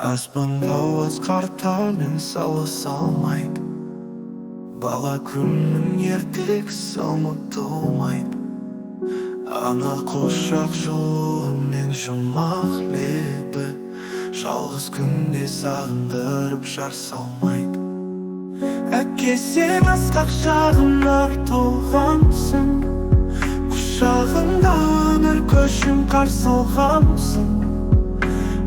Аспанға қарттармен сала салмайды. Бала күннің ертегісі ұмытылмайды. Ана құшақ жылуымен жұмақ лебі, жалғыз күнде сағындырып жар салмайды. Әке, сен асқақ шағымдар толғамсың, құшағында өмір көшін қарсы алғамсың.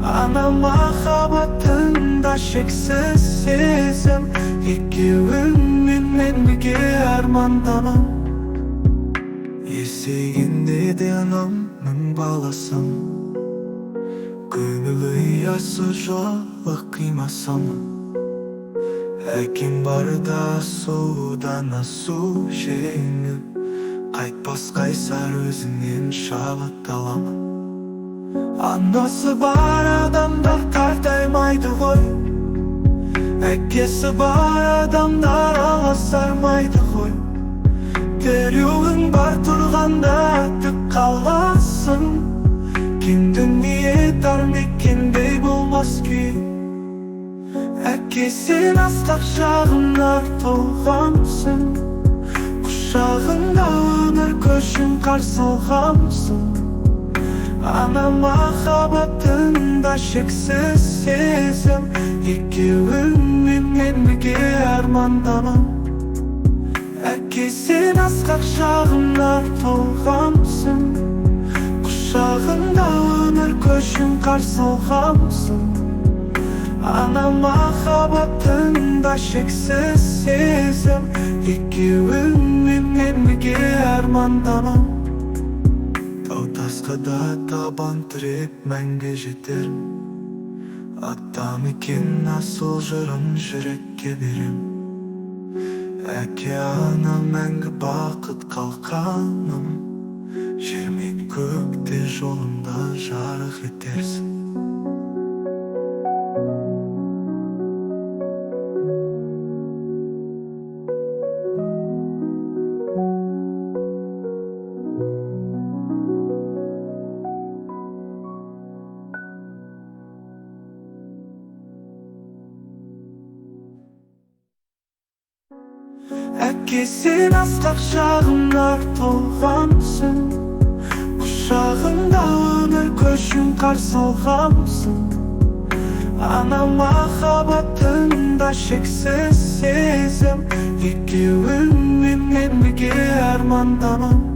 Ана махаббатында шексіз сезім, екеуіңмен мен бірге армандамын. Есейгенде де анамның баласың, көңілі ұясы жолы қимасамын. Әкем барда судан асу жеңіп, қайтпас қайсар өзіңнен шабыт аламын. Анасы бар адамдар қартаймайды ғой, әкесі бар адамдар аласармайды ғой. Біреуің бар тұрғанда тік қаласың, кең дүние тар мекендей болмас күй. Әке, сен асқақ шағымдар толғамсың, құшағында өмір көшін қарсы алғамсың. Ана махаббатында шексіз сезім, екеуіңмен мен бірге армандамын. Әке, сен асқақ шағымдар толғамсың, құшағында өмір көшін қарсы алғамсың. Ана махаббатында шексіз сезім, екеуіңмен мен бірге армандамын. Тасқада табан тіреп мәңгі жетерім, атам екен асыл жырын жүрекке берем. Әке, ана мәңгі бақыт қалқаным, жер мен көкте жолында жарық етерсің. Әке, сен асқақ шағымдар толғамсың, құшағында өмір көшін қарсы алғамсың. Ана махаббатында шексіз сезім, екеуіңмен мен бірге армандамын.